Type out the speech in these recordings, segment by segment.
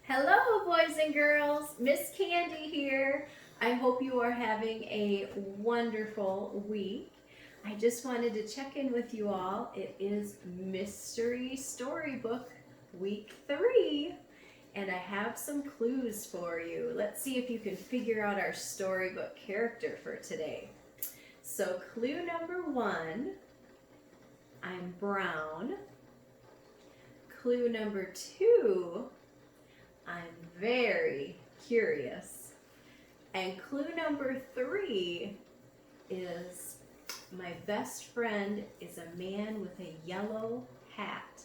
Hello, boys and girls. Miss Candy here. I hope you are having a wonderful week. I just wanted to check in with you all. It is Mystery Storybook Week 3, and I have some clues for you. Let's see if you can figure out our storybook character for today. So, clue number 1, I'm brown. Clue number 2, I'm very curious. And clue number 3 is my best friend is a man with a yellow hat.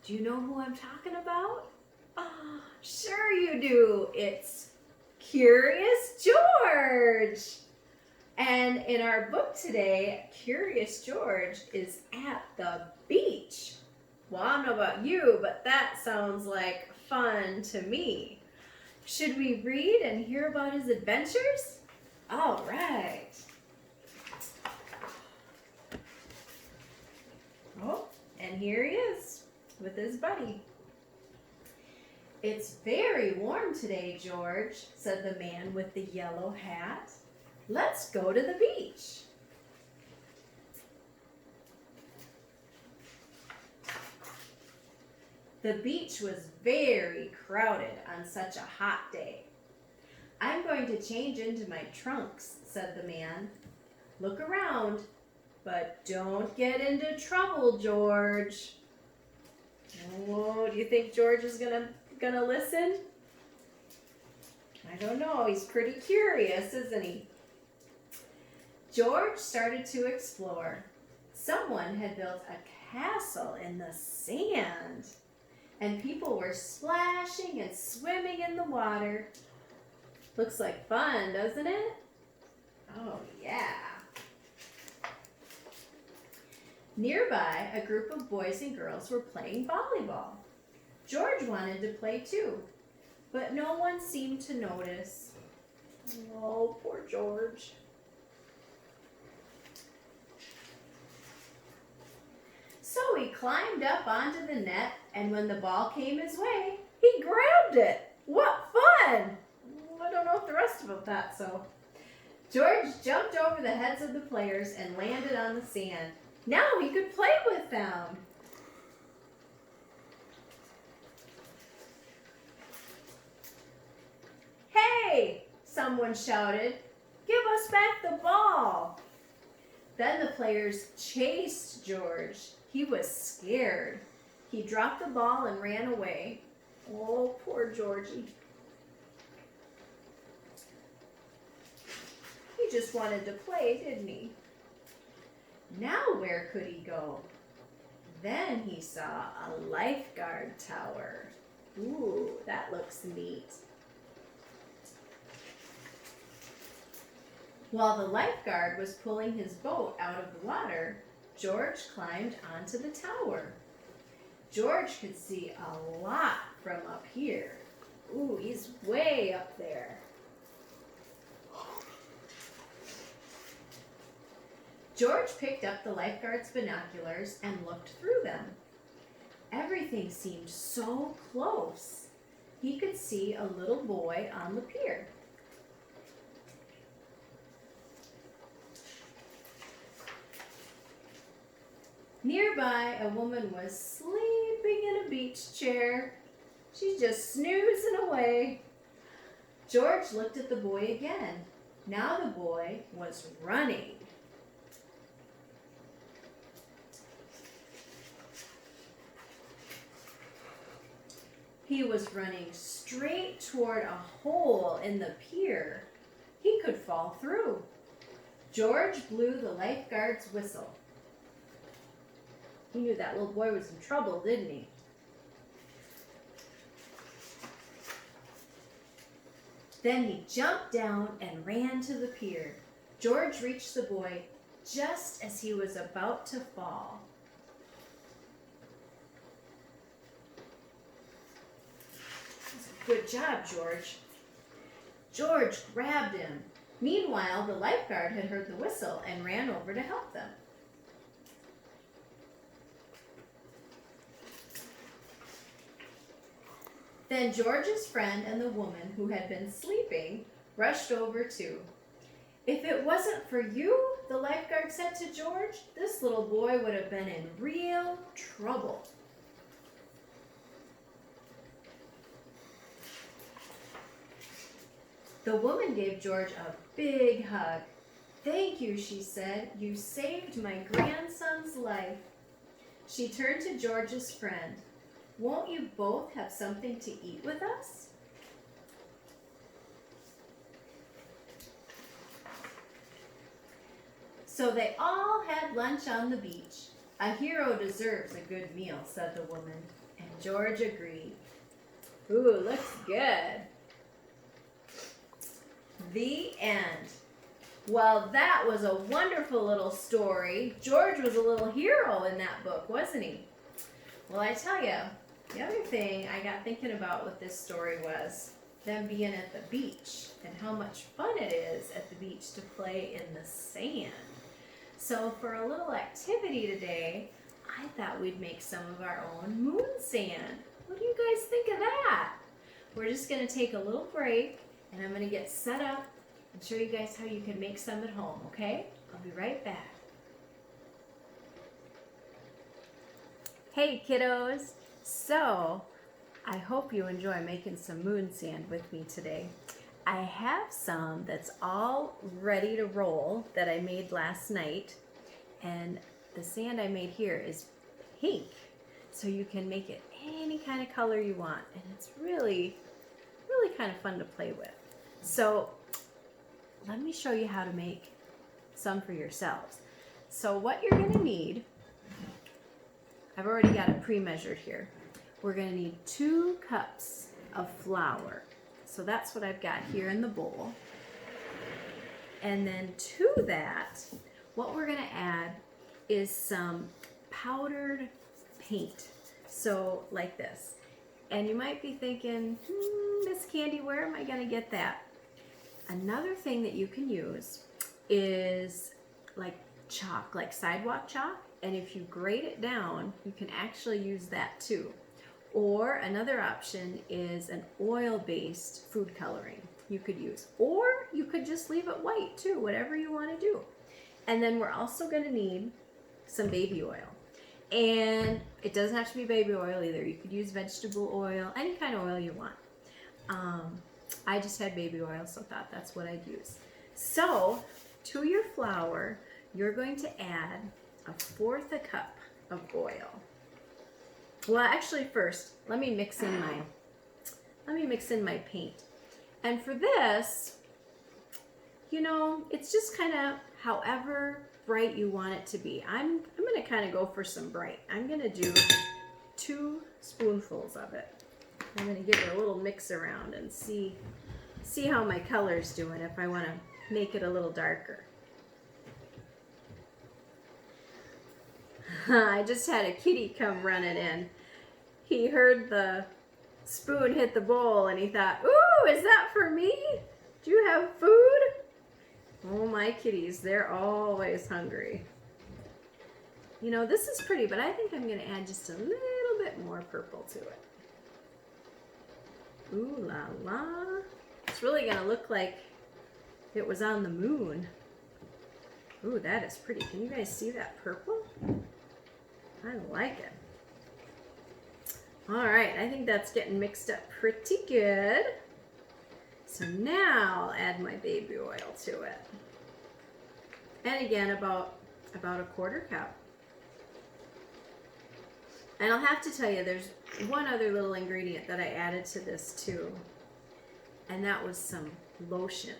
Do you know who I'm talking about? Oh, sure you do. It's Curious George. And in our book today, Curious George is at the beach. Well, I don't know about you, but that sounds like fun to me. Should we read and hear about his adventures? All right. Oh, and here he is with his buddy. It's very warm today, George, said the man with the yellow hat. Let's go to the beach. The beach was very crowded on such a hot day. I'm going to change into my trunks, said the man. Look around, but don't get into trouble, George. Oh, do you think George is gonna listen? I don't know. He's pretty curious, isn't he? George started to explore. Someone had built a castle in the sand, and people were splashing and swimming in the water. Looks like fun, doesn't it? Oh, yeah. Nearby, a group of boys and girls were playing volleyball. George wanted to play too, but no one seemed to notice. Oh, poor George. So he climbed up onto the net, and when the ball came his way, he grabbed it. What fun! I don't know if the rest of them thought so. George jumped over the heads of the players and landed on the sand. Now he could play with them. Hey, someone shouted, give us back the ball. Then the players chased George. He was scared. He dropped the ball and ran away. Oh, poor Georgie. He just wanted to play, didn't he? Now where could he go? Then he saw a lifeguard tower. Ooh, that looks neat. While the lifeguard was pulling his boat out of the water, George climbed onto the tower. George could see a lot from up here. Ooh, he's way up there. George picked up the lifeguard's binoculars and looked through them. Everything seemed so close. He could see a little boy on the pier. Nearby, a woman was sleeping in a beach chair. She's just snoozing away. George looked at the boy again. Now the boy was running. He was running straight toward a hole in the pier. He could fall through. George blew the lifeguard's whistle. He knew that little boy was in trouble, didn't he? Then he jumped down and ran to the pier. George reached the boy just as he was about to fall. Good job, George. George grabbed him. Meanwhile, the lifeguard had heard the whistle and ran over to help them. Then George's friend and the woman who had been sleeping rushed over too. If it wasn't for you, the lifeguard said to George, this little boy would have been in real trouble. The woman gave George a big hug. Thank you, she said. You saved my grandson's life. She turned to George's friend. Won't you both have something to eat with us? So they all had lunch on the beach. A hero deserves a good meal, said the woman, and George agreed. Ooh, looks good. The end. Well, that was a wonderful little story. George was a little hero in that book, wasn't he? Well, I tell you, the other thing I got thinking about with this story was them being at the beach and how much fun it is at the beach to play in the sand. So for a little activity today, I thought we'd make some of our own moon sand. What do you guys think of that? We're just going to take a little break and I'm going to get set up and show you guys how you can make some at home, okay? I'll be right back. Hey kiddos! So, I hope you enjoy making some moon sand with me today. I have some that's all ready to roll that I made last night, and the sand I made here is pink, so you can make it any kind of color you want, and it's really kind of fun to play with. So let me show you how to make some for yourselves. So what you're going to need, I've already got it pre-measured here. We're going to need 2 cups of flour. So that's what I've got here in the bowl. And then to that, what we're going to add is some powdered paint. So like this. And you might be thinking, Miss Candy, where am I going to get that? Another thing that you can use is like chalk, like sidewalk chalk. And if you grate it down, you can actually use that too. Or another option is an oil-based food coloring you could use. Or you could just leave it white too, whatever you want to do. And then we're also going to need some baby oil. And it doesn't have to be baby oil either. You could use vegetable oil, any kind of oil you want. I just had baby oil, so thought that's what I'd use. So to your flour, you're going to add 1/4 cup of oil. Well, actually first, let me mix in my paint. And for this, you know, it's just kind of however bright you want it to be. I'm going to kind of go for some bright. I'm going to do 2 spoonfuls of it. I'm going to give it a little mix around and see how my color's doing if I want to make it a little darker. I just had a kitty come running in. He heard the spoon hit the bowl and he thought, ooh, is that for me? Do you have food? Oh, my kitties, they're always hungry. You know, this is pretty, but I think I'm going to add just a little bit more purple to it. Ooh la la. It's really going to look like it was on the moon. Ooh, that is pretty. Can you guys see that purple? I like it. All right, I think that's getting mixed up pretty good. So now I'll add my baby oil to it. And again, about 1/4 cup. And I'll have to tell you, there's one other little ingredient that I added to this too. And that was some lotion.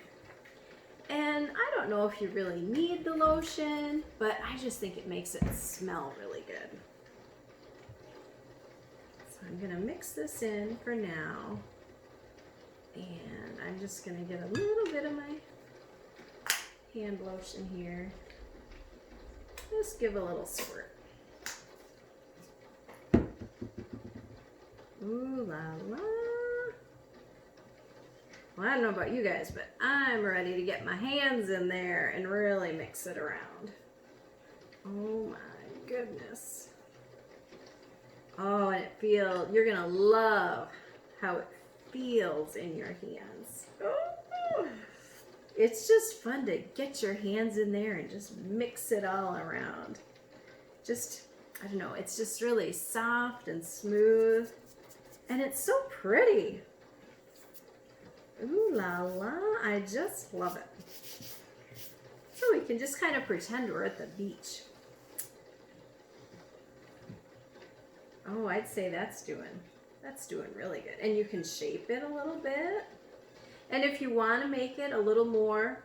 And I don't know if you really need the lotion, but I just think it makes it smell really good. So I'm going to mix this in for now. And I'm just going to get a little bit of my hand lotion here. Just give a little squirt. Ooh la la. Well, I don't know about you guys, but I'm ready to get my hands in there and really mix it around. Oh my goodness. Oh, and you're gonna love how it feels in your hands. Oh, it's just fun to get your hands in there and just mix it all around. Just, I don't know, it's just really soft and smooth. And it's so pretty. Ooh la la, I just love it. So we can just kind of pretend we're at the beach. Oh, I'd say that's doing really good. And you can shape it a little bit. And if you want to make it a little more,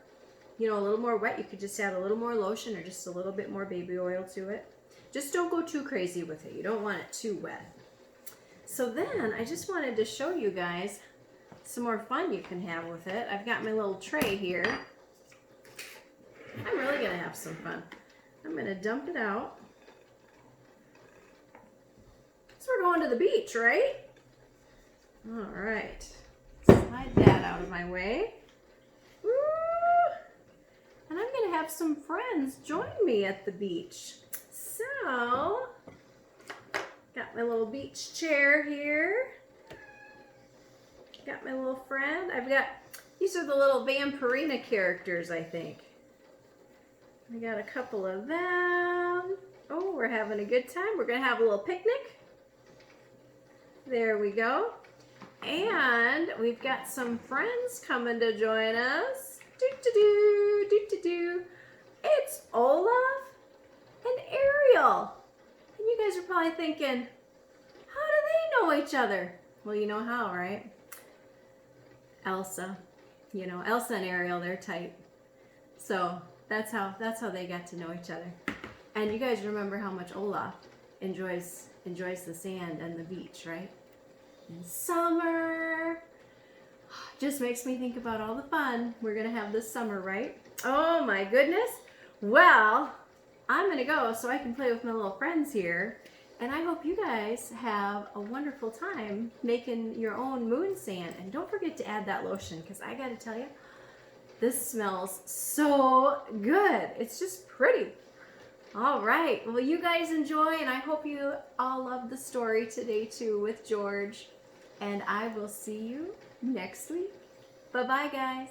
you know, a little more wet, you could just add a little more lotion or just a little bit more baby oil to it. Just don't go too crazy with it. You don't want it too wet. So then I just wanted to show you guys some more fun you can have with it. I've got my little tray here. I'm really gonna have some fun. I'm gonna dump it out. So we're going to the beach, right? All right. Slide that out of my way. Woo! And I'm gonna have some friends join me at the beach. So, got my little beach chair here. Got my little friend. These are the little Vampirina characters, I think. I got a couple of them. Oh, we're having a good time. We're gonna have a little picnic. There we go. And we've got some friends coming to join us. Do-do-do, do-do-do. It's Olaf and Ariel. And you guys are probably thinking, how do they know each other? Well, you know how, right? Elsa. You know, Elsa and Ariel, they're tight. So that's how they got to know each other. And you guys remember how much Olaf enjoys the sand and the beach, right? In summer. Just makes me think about all the fun we're gonna have this summer, right? Oh my goodness. Well, I'm gonna go so I can play with my little friends here. And I hope you guys have a wonderful time making your own moon sand. And don't forget to add that lotion, because I gotta tell you, this smells so good. It's just pretty. All right, well, you guys enjoy, and I hope you all love the story today too with George. And I will see you next week. Bye-bye, guys.